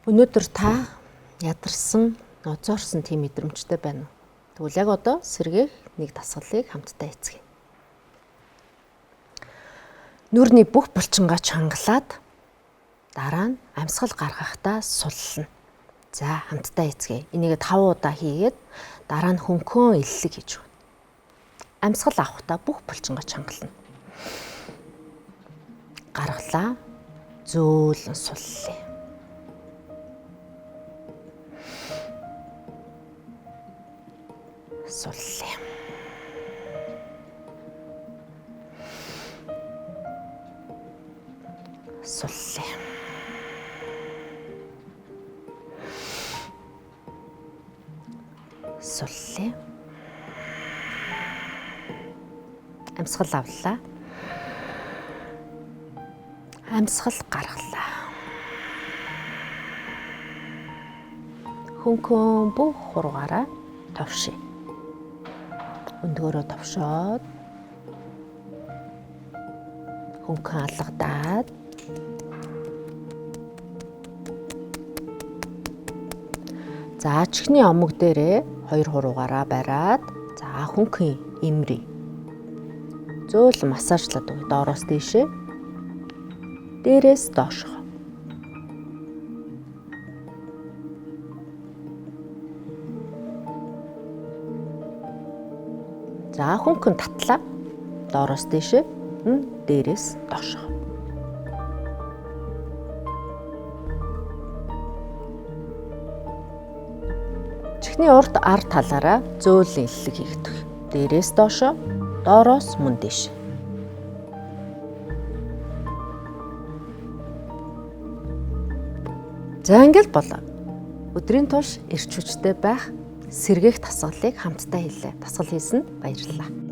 Өнөөдөр та ядарсан, ноцоорсон тийм мэдрэмжтэй байна уу? Тэгвэл яг одоо сэргээх нэг дасгалыг хамтдаа эцгээе. Нүрний бүх булчингаа чангалаад дараа нь амьсгал гаргахтаа суллана. За хамтдаа эцгээе. Энийг 5 удаа хийгээд дараа нь хөнхөн иллэг хийж өгнө. Амьсгал авахтаа бүх булчингаа чангална. Гаргалаа, зөөлөн суллаа. Суллаа. Суллаа. Суллаа. Амьсгал авлаа. Амьсгал гаргалаа. Хөнхөн бүх хургаараа товшъё. Өндгөөрөө товшоод хөнхөн алгадаад за чихний омог дээрээ 2 хуруугаараа бариад за хөнхөн имри зөөлөн массажлаад өгье доороос дээшээ дээрээс доошоо. За хөнхөн татлаа доороос дээшээ дээрээс доошоо. Чихний урд ар талаараа зөөлөн иллэг хийгдэх. Дээрээс доошоо, доороос мөн дээш. За ингээл болоо. Өдрийн турш эрч хүчтэй байх сэргээх дасгалыг хамтдаа хийлээ. Дасгал хийсэнд баярлалаа.